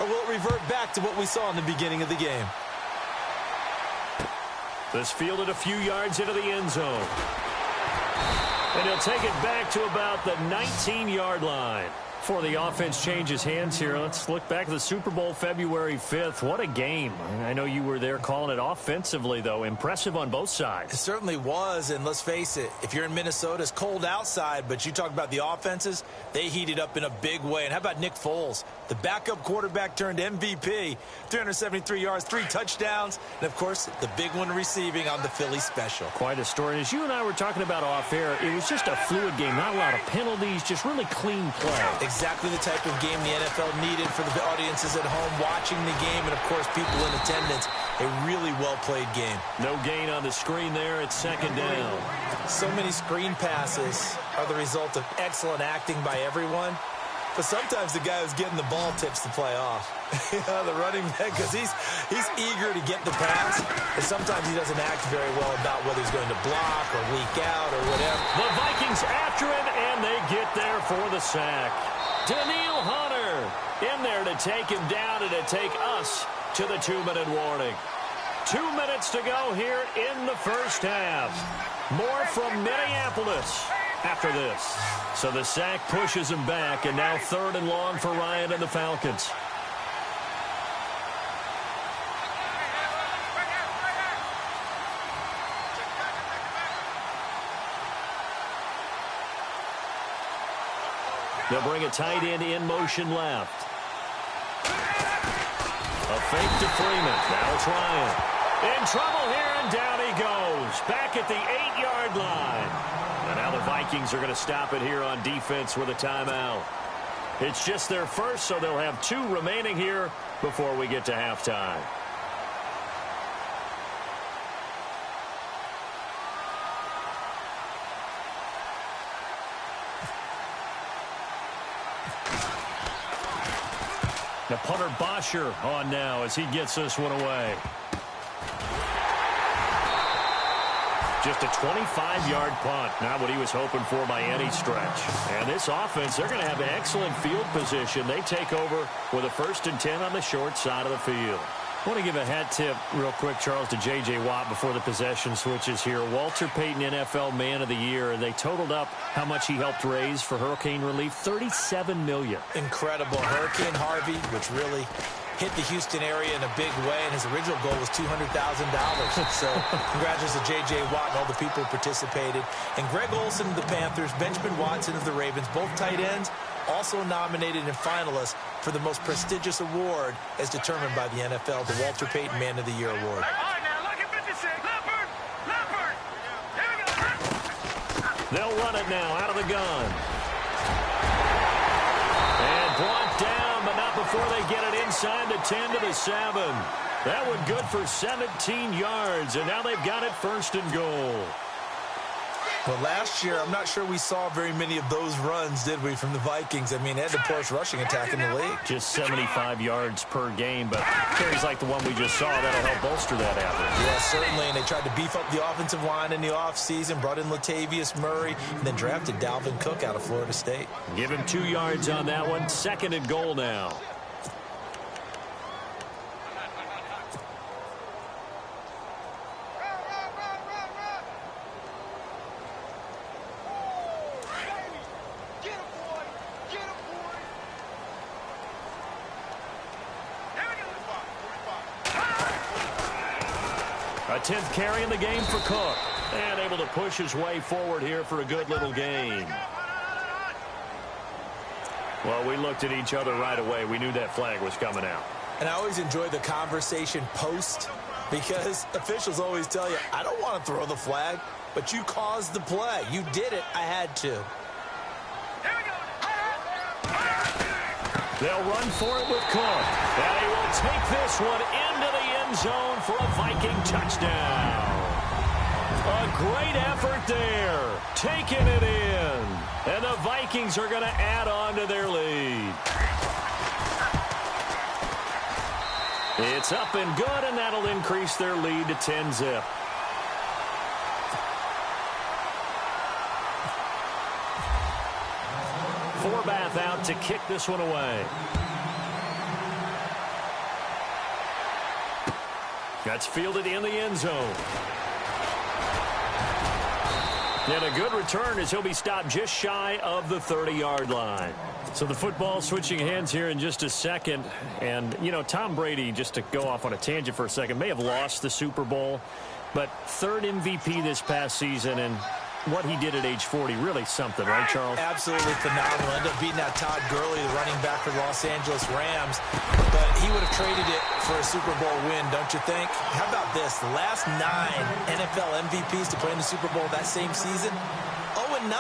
or will it revert back to what we saw in the beginning of the game? This fielded a few yards into the end zone. And he'll take it back to about the 19-yard line. Before the offense changes hands here, let's look back at the Super Bowl February 5th. What a game. I know you were there calling it offensively, though. Impressive on both sides. It certainly was, and let's face it, if you're in Minnesota, it's cold outside, but you talk about the offenses, they heated up in a big way. And how about Nick Foles? The backup quarterback turned MVP, 373 yards, 3 touchdowns, and, of course, the big one receiving on the Philly special. Quite a story. As you and I were talking about off air, it was just a fluid game. Not a lot of penalties, just really clean play. Exactly the type of game the NFL needed for the audiences at home watching the game and, of course, people in attendance. A really well-played game. No gain on the screen there. It's second down. So many screen passes are the result of excellent acting by everyone. But sometimes the guy who's getting the ball tips the play off. The running back, because he's eager to get the pass, and sometimes he doesn't act very well about whether he's going to block or leak out or whatever. The Vikings after him, and they get there for the sack. Daniil Hunter in there to take him down and to take us to the 2-minute warning. 2 minutes to go here in the first half. More from Minneapolis after this. So the sack pushes him back, and now 3rd and long for Ryan and the Falcons. They'll bring a tight end in motion left. A fake to Freeman. Now it's Ryan. In trouble here, and down he goes. Back at the 8-yard line. And now the Vikings are going to stop it here on defense with a timeout. It's just their first, so they'll have 2 remaining here before we get to halftime. The punter Bosher on now as he gets this one away. Just a 25-yard punt. Not what he was hoping for by any stretch. And this offense, they're going to have excellent field position. They take over with a 1st and 10 on the short side of the field. I want to give a hat tip real quick, Charles, to J.J. Watt before the possession switches here. Walter Payton, NFL Man of the Year. They totaled up how much he helped raise for hurricane relief, $37 million. Incredible. Hurricane Harvey, which really hit the Houston area in a big way, and his original goal was $200,000. So congratulations to J.J. Watt and all the people who participated. And Greg Olsen of the Panthers, Benjamin Watson of the Ravens, both tight ends, also nominated and finalists for the most prestigious award as determined by the NFL, the Walter Payton Man of the Year Award. They'll run it now out of the gun. And brought down, but not before they get it inside the 10 to the 7. That one good for 17 yards, and now they've got it 1st and goal. Well, last year, I'm not sure we saw very many of those runs, did we, from the Vikings? I mean, they had the poorest rushing attack in the league. Just 75 yards per game, but carries like the one we just saw, that'll help bolster that average. Yeah, certainly, and they tried to beef up the offensive line in the offseason, brought in Latavius Murray, and then drafted Dalvin Cook out of Florida State. Give him 2 yards on that one. 2nd and goal now. A 10th carry in the game for Cook. And able to push his way forward here for a good little gain. Well, we looked at each other right away. We knew that flag was coming out. And I always enjoy the conversation post because officials always tell you, I don't want to throw the flag, but you caused the play. You did it. I had to. They'll run for it with Cook. And he will take this one into the end zone for a Viking touchdown. A great effort there. Taking it in. And the Vikings are going to add on to their lead. It's up and good, and that'll increase their lead to 10-zip. Forbath out to kick this one away. That's fielded in the end zone. And a good return as he'll be stopped just shy of the 30-yard line. So the football switching hands here in just a second. And, you know, Tom Brady, just to go off on a tangent for a second, may have lost the Super Bowl, but third MVP this past season, and what he did at age 40, really something, right, Charles? Absolutely phenomenal. Ended up beating out Todd Gurley, the running back for the Los Angeles Rams. But he would have traded it for a Super Bowl win, don't you think? How about this? The last 9 NFL MVPs to play in the Super Bowl that same season, 0-9.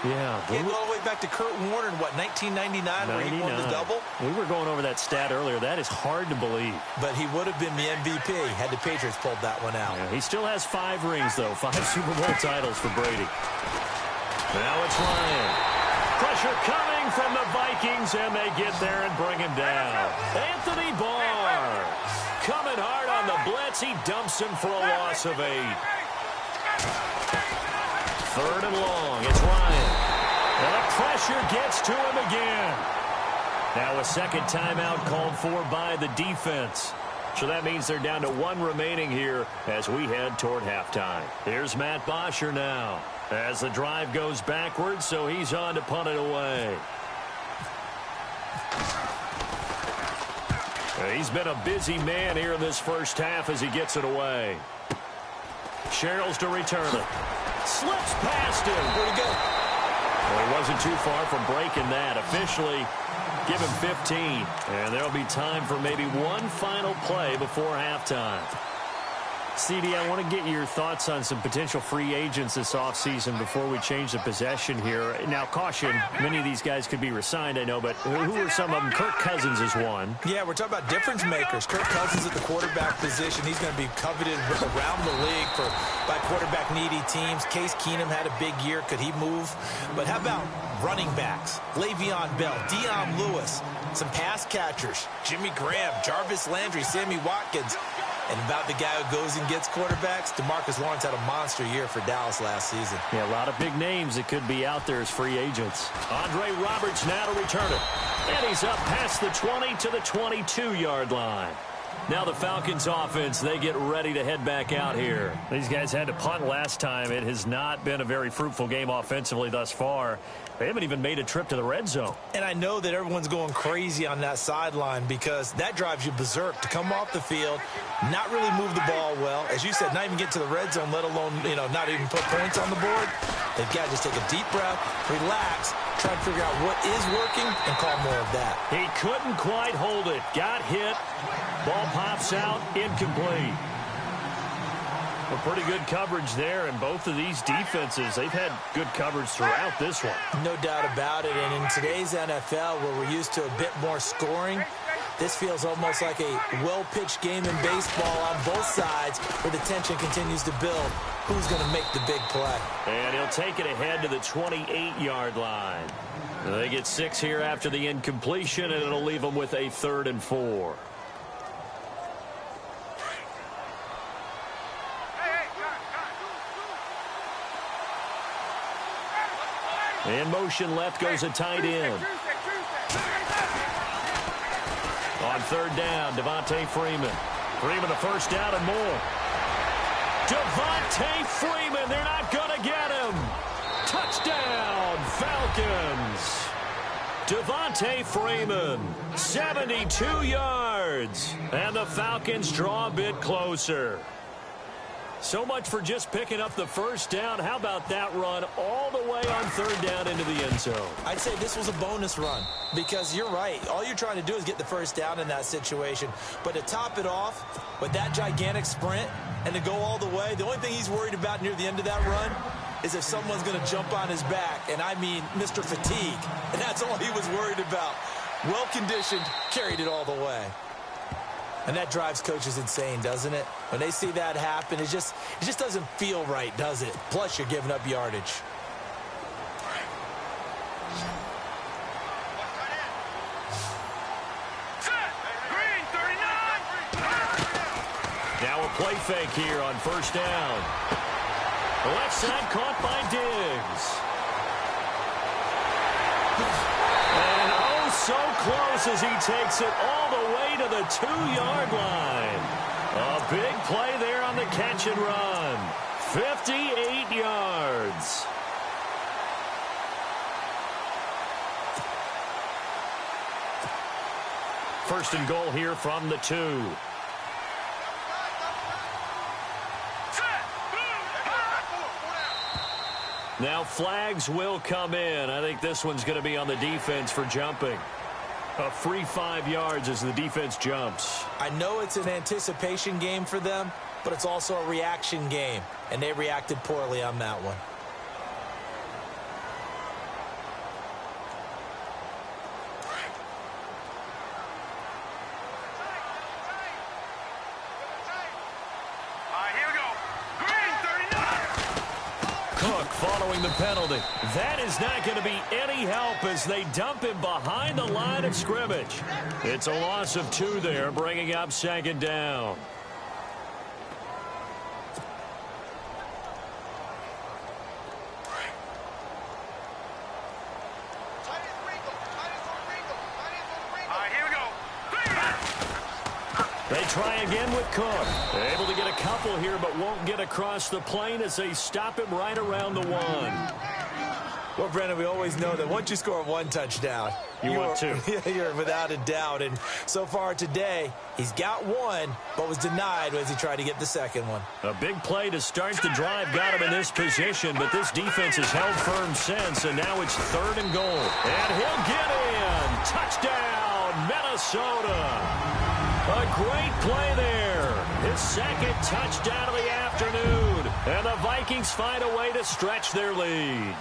Yeah. Can't go all the way back to Kurt Warner in, what, 1999 where he won the double? We were going over that stat earlier. That is hard to believe. But he would have been the MVP had the Patriots pulled that one out. Yeah, he still has 5 rings, though. 5 Super Bowl titles for Brady. Now it's Ryan. Pressure coming from the Vikings, and they get there and bring him down. Anthony Barr coming hard on the blitz. He dumps him for a loss of 8. Third and long. It's Ryan. And the pressure gets to him again. Now a second timeout called for by the defense. So that means they're down to 1 remaining here as we head toward halftime. Here's Matt Bosher now as the drive goes backwards, so he's on to punt it away. He's been a busy man here in this first half as he gets it away. Sherrills to return it. Slips past him. Where'd he go? Well, he wasn't too far from breaking that. Officially, give him 15. And there'll be time for maybe one final play before halftime. CD, I want to get your thoughts on some potential free agents this offseason before we change the possession here. Now, caution, many of these guys could be re-signed, I know, but who are some of them? Kirk Cousins is one. Yeah, we're talking about difference makers. Kirk Cousins at the quarterback position. He's going to be coveted around the league by quarterback-needy teams. Case Keenum had a big year. Could he move? But how about running backs? Le'Veon Bell, Dion Lewis, some pass catchers, Jimmy Graham, Jarvis Landry, Sammy Watkins. And about the guy who goes and gets quarterbacks, DeMarcus Lawrence had a monster year for Dallas last season. Yeah, a lot of big names that could be out there as free agents. Andre Roberts now to return it. And he's up past the 20 to the 22-yard line. Now the Falcons offense, they get ready to head back out here. These guys had to punt last time. It has not been a very fruitful game offensively thus far. They haven't even made a trip to the red zone. And I know that everyone's going crazy on that sideline because that drives you berserk to come off the field, not really move the ball well. As you said, not even get to the red zone, let alone, not even put points on the board. They've got to just take a deep breath, relax, try to figure out what is working, and call more of that. He couldn't quite hold it. Got hit. Ball pops out, incomplete. Well, pretty good coverage there, and both of these defenses, they've had good coverage throughout this one. No doubt about it, and in today's NFL, where we're used to a bit more scoring, this feels almost like a well-pitched game in baseball on both sides where the tension continues to build. Who's going to make the big play? And he'll take it ahead to the 28-yard line. They get 6 here after the incompletion, and it'll leave them with a 3rd and 4. In motion left goes a tight end. On 3rd down, Devontae Freeman. Freeman the first down and more. Devontae Freeman, they're not going to get him. Touchdown, Falcons. Devontae Freeman, 72 yards. And the Falcons draw a bit closer. So much for just picking up the first down. How about that run all the way on 3rd down into the end zone? I'd say this was a bonus run because you're right. All you're trying to do is get the first down in that situation. But to top it off with that gigantic sprint and to go all the way, the only thing he's worried about near the end of that run is if someone's going to jump on his back. And I mean Mr. Fatigue. And that's all he was worried about. Well-conditioned, carried it all the way. And that drives coaches insane, doesn't it? When they see that happen, it just doesn't feel right, does it? Plus, you're giving up yardage. Now a play fake here on 1st down. The left side caught by Diggs. And oh, so close as he takes it all the way to the 2-yard line. A big play there on the catch and run. 58 yards. First and goal here from the 2. Now flags will come in. I think this one's going to be on the defense for jumping. A free 5 yards as the defense jumps. I know it's an anticipation game for them, but it's also a reaction game, and they reacted poorly on that one. Following the penalty. That is not going to be any help as they dump him behind the line of scrimmage. It's a loss of 2 there, bringing up second down. They try again with Cook. They're able to get a couple here, but won't get across the plane as they stop him right around the 1. Well, Brendan, we always know that once you score 1 touchdown, want 2. You're without a doubt. And so far today, he's got 1, but was denied as he tried to get the second one. A big play to start the drive got him in this position, but this defense has held firm since, and now it's 3rd and goal. And he'll get in. Touchdown, Minnesota. A great play there. His second touchdown of the afternoon. And the Vikings find a way to stretch their lead.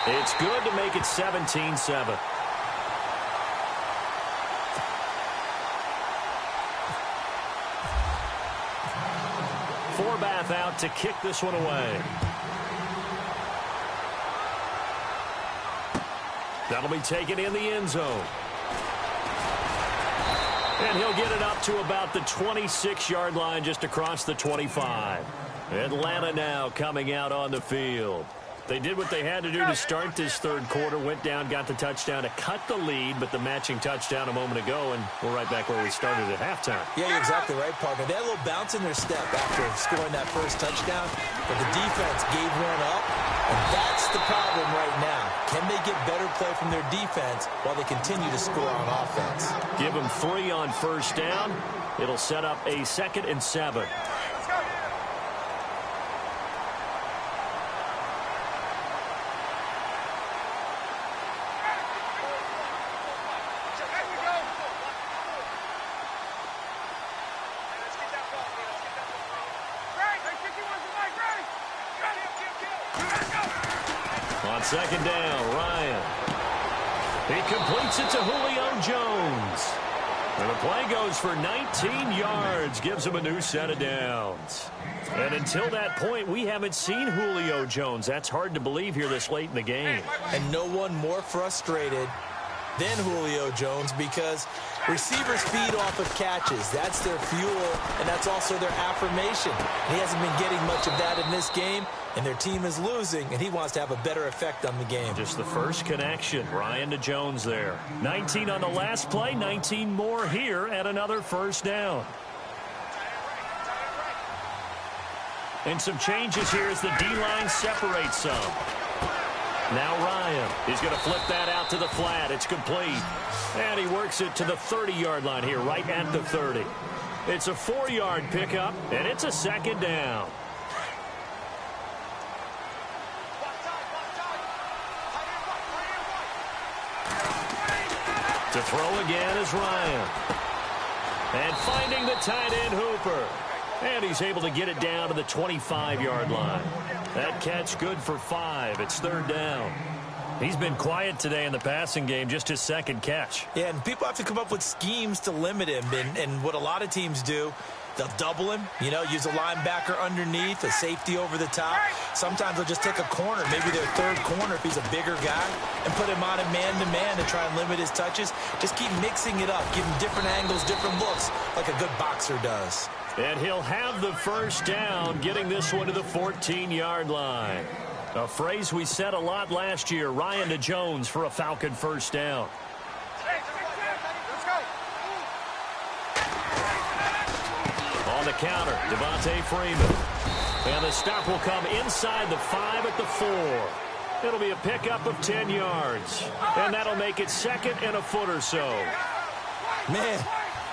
It's good to make it 17-7. Forbath out to kick this one away. That'll be taken in the end zone. And he'll get it up to about the 26-yard line, just across the 25. Atlanta now coming out on the field. They did what they had to do to start this third quarter, went down, got the touchdown to cut the lead, but the matching touchdown a moment ago, and we're right back where we started at halftime. Yeah, you're exactly right, partner. They had a little bounce in their step after scoring that first touchdown, but the defense gave one up, and that's the problem right now. Can they get better play from their defense while they continue to score on offense? Give them 3 on first down. It'll set up a 2nd and 7. Second down, Ryan. He completes it to Julio Jones. And the play goes for 19 yards, gives him a new set of downs. And until that point, we haven't seen Julio Jones. That's hard to believe here this late in the game. And no one more frustrated than Julio Jones, because receivers feed off of catches. That's their fuel, and that's also their affirmation. He hasn't been getting much of that in this game, and their team is losing, and he wants to have a better effect on the game. Just the first connection, Ryan to Jones there. 19 on the last play, 19 more here at another first down. And some changes here as the D-line separates some. Now Ryan, he's going to flip that out to the flat. It's complete. And he works it to the 30-yard line here, right at the 30. It's a 4-yard pickup, and it's a second down. To throw again is Ryan. And finding the tight end Hooper. And he's able to get it down to the 25-yard line. That catch good for 5. It's third down. He's been quiet today in the passing game, just his second catch. Yeah, and people have to come up with schemes to limit him. And what a lot of teams do, they'll double him, use a linebacker underneath, a safety over the top. Sometimes they'll just take a corner, maybe their third corner if he's a bigger guy, and put him on a man-to-man to try and limit his touches. Just keep mixing it up, give him different angles, different looks, like a good boxer does. And he'll have the first down, getting this one to the 14-yard line. A phrase we said a lot last year, Ryan to Jones for a Falcon first down. counter. Devontae Freeman. And the stop will come inside the 5 at the 4. It'll be a pickup of 10 yards. And that'll make it second and a foot or so. Man,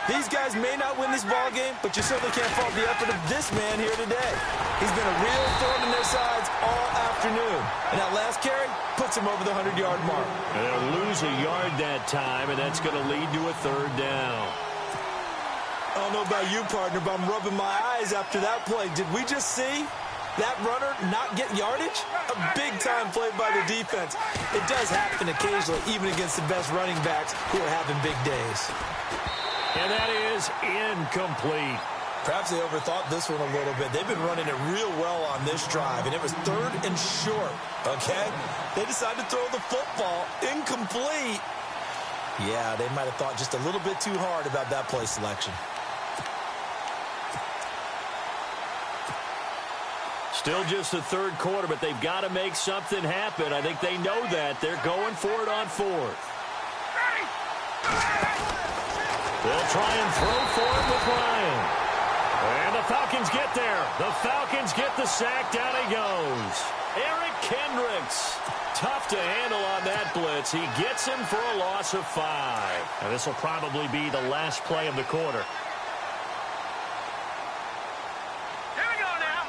these guys may not win this ball game, but you certainly can't fault the effort of this man here today. He's been a real thorn in their sides all afternoon. And that last carry puts him over the 100-yard mark. They'll lose a yard that time, and that's going to lead to a third down. I don't know about you, partner, but I'm rubbing my eyes after that play. Did we just see that runner not get yardage? A big-time play by the defense. It does happen occasionally, even against the best running backs who are having big days. And that is incomplete. Perhaps they overthought this one a little bit. They've been running it real well on this drive, and it was 3rd and short, okay? They decided to throw the football incomplete. Yeah, they might have thought just a little bit too hard about that play selection. Still just the third quarter, but they've got to make something happen. I think they know that. They're going for it on 4th. They'll try and throw for it with Ryan. And the Falcons get there. The Falcons get the sack. Down he goes. Eric Kendricks. Tough to handle on that blitz. He gets him for a loss of 5. And this will probably be the last play of the quarter. Here we go now.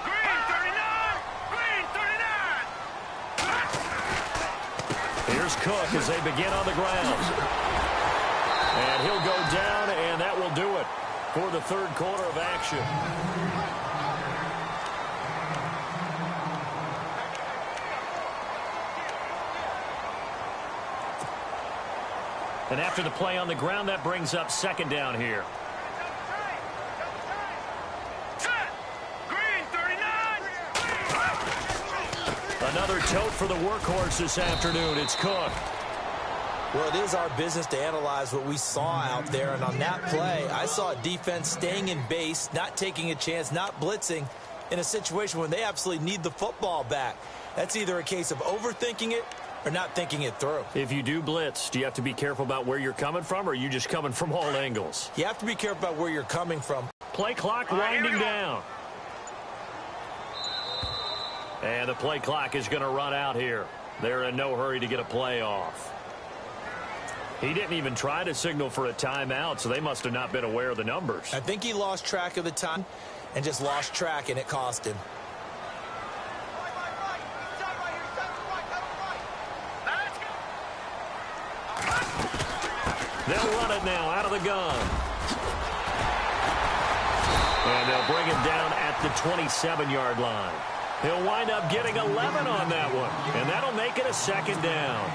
Green 39. Green 39. Here's Cook as they begin on the ground. And he'll go down, and that will do it for the third quarter of action. And after the play on the ground, that brings up second down here. Green 39. Another tote for the workhorse this afternoon. It's Cook. Well, it is our business to analyze what we saw out there, and on that play, I saw a defense staying in base, not taking a chance, not blitzing in a situation when they absolutely need the football back. That's either a case of overthinking it or not thinking it through. If you do blitz, do you have to be careful about where you're coming from, or are you just coming from all angles? You have to be careful about where you're coming from. Play clock winding down. And the play clock is going to run out here. They're in no hurry to get a play off. He didn't even try to signal for a timeout, so they must have not been aware of the numbers. I think he lost track of the time and just lost track, and it cost him. They'll run it now out of the gun. And they'll bring him down at the 27-yard line. He'll wind up getting 11 on that one, and that'll make it a second down.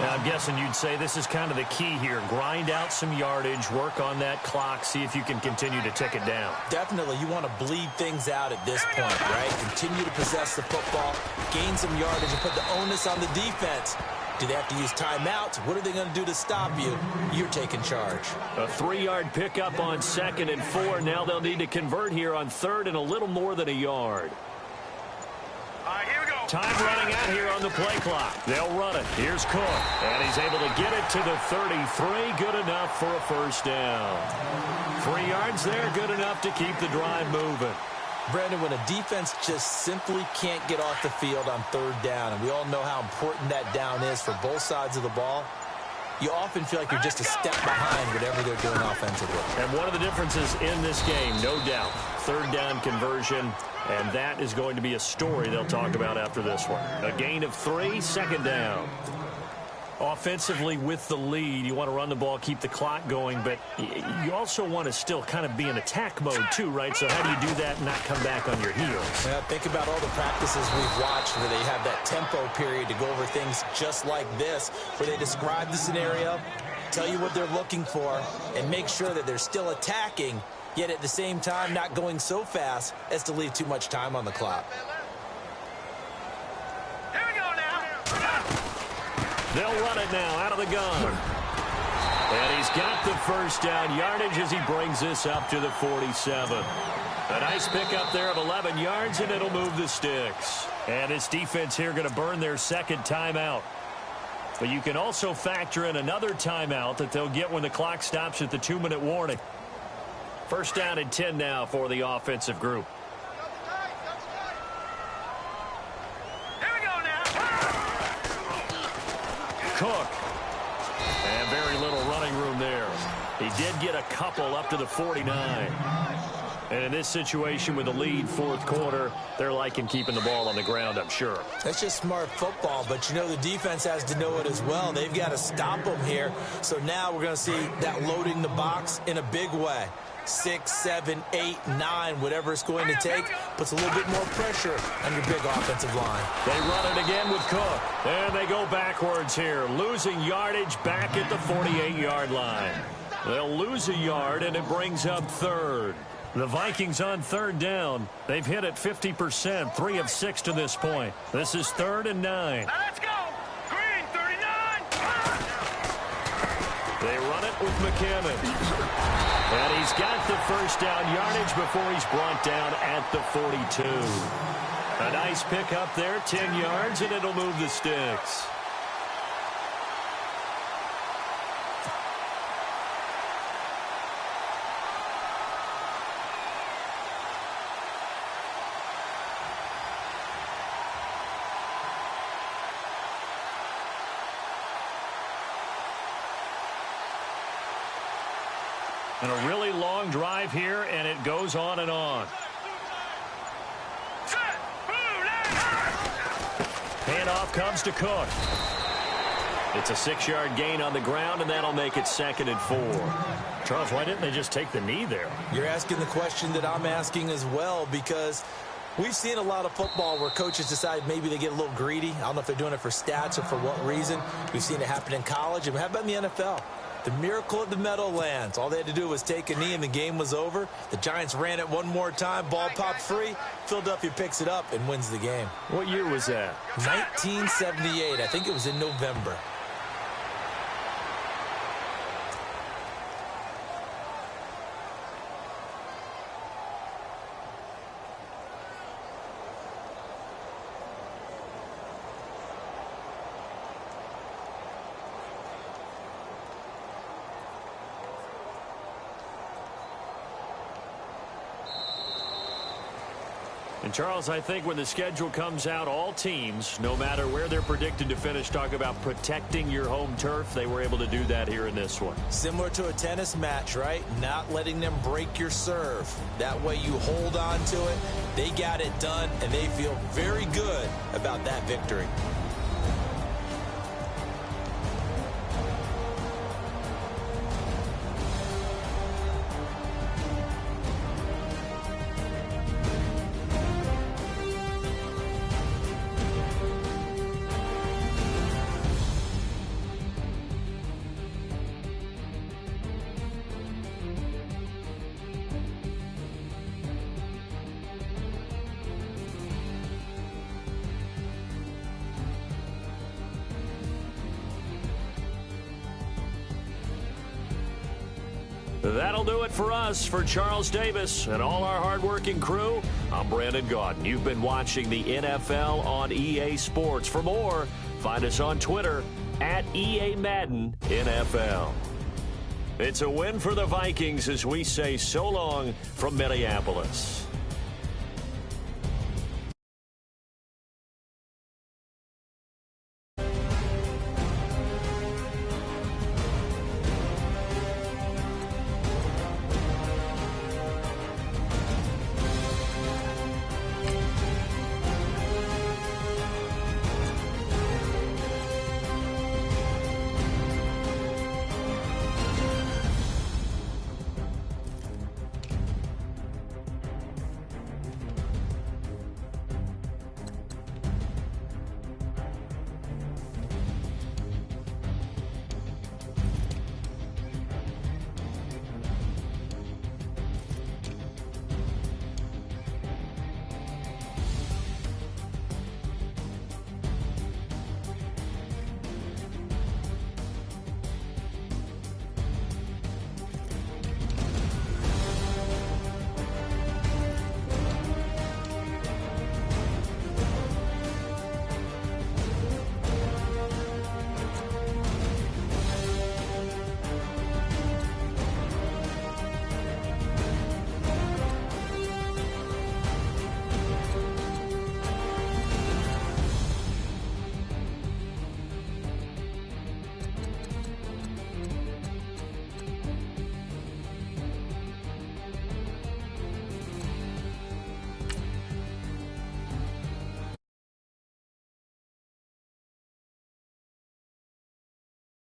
Now, I'm guessing you'd say this is kind of the key here. Grind out some yardage, work on that clock, see if you can continue to tick it down. Definitely, you want to bleed things out at this point, right? Continue to possess the football, gain some yardage, and put the onus on the defense. Do they have to use timeouts? What are they going to do to stop you? You're taking charge. A 3-yard pickup on 2nd and 4. Now they'll need to convert here on 3rd and a little more than a yard. All right, here we go. Time running out here on the play clock. They'll run it. Here's Cook. And he's able to get it to the 33. Good enough for a first down. 3 yards there. Good enough to keep the drive moving. Brandon, when a defense just simply can't get off the field on 3rd down, and we all know how important that down is for both sides of the ball, you often feel like you're just a step behind whatever they're doing offensively. And one of the differences in this game, no doubt, 3rd down conversion, and that is going to be a story they'll talk about after this one. A gain of 3, 2nd down. Offensively with the lead, you want to run the ball, keep the clock going, but you also want to still kind of be in attack mode too, right? So how do you do that and not come back on your heels? Yeah, think about all the practices we've watched where they have that tempo period to go over things just like this, where they describe the scenario, tell you what they're looking for, and make sure that they're still attacking, yet at the same time not going so fast as to leave too much time on the clock. They'll run it now out of the gun. And he's got the first down yardage as he brings this up to the 47. A nice pickup there of 11 yards, and it'll move the sticks. And this defense here going to burn their 2nd timeout. But you can also factor in another timeout that they'll get when the clock stops at the 2-minute warning. First down and 10 now for the offensive group. Here we go now. Cook. And very little running room there. He did get a couple up to the 49. And in this situation with the lead, fourth quarter, they're liking keeping the ball on the ground, I'm sure. That's just smart football, but you know the defense has to know it as well. They've got to stop them here. So now we're going to see that loading the box in a big way. 6, 7, 8, 9, whatever it's going to take, puts a little bit more pressure on your big offensive line. They run it again with Cook. And they go backwards here, losing yardage back at the 48-yard line. They'll lose a yard, and it brings up third. The Vikings on third down. They've hit it 50%, 3 of 6 to this point. This is 3rd and 9. Now let's go. Green, 39. They run it with McKinnon. And he's got the first down yardage before he's brought down at the 42. A nice pick up there, 10 yards, and it'll move the sticks. And a really long drive here, and it goes on and on. Set. Handoff comes to Cook. It's a 6-yard gain on the ground, and that'll make it 2nd and 4. Charles, why didn't they just take the knee there? You're asking the question that I'm asking as well, because we've seen a lot of football where coaches decide maybe they get a little greedy. I don't know if they're doing it for stats or for what reason. We've seen it happen in college. And how about in the NFL? The miracle of the Meadowlands. All they had to do was take a knee and the game was over. The Giants ran it one more time. Ball popped free. Philadelphia picks it up and wins the game. What year was that? 1978. I think it was in November. And, Charles, I think when the schedule comes out, all teams, no matter where they're predicted to finish, talk about protecting your home turf. They were able to do that here in this one. Similar to a tennis match, right? Not letting them break your serve. That way you hold on to it. They got it done, and they feel very good about that victory. That'll do it for us. For Charles Davis and all our hardworking crew, I'm Brandon Gaudin. You've been watching the NFL on EA Sports. For more, find us on Twitter at EA Madden NFL. It's a win for the Vikings as we say so long from Minneapolis.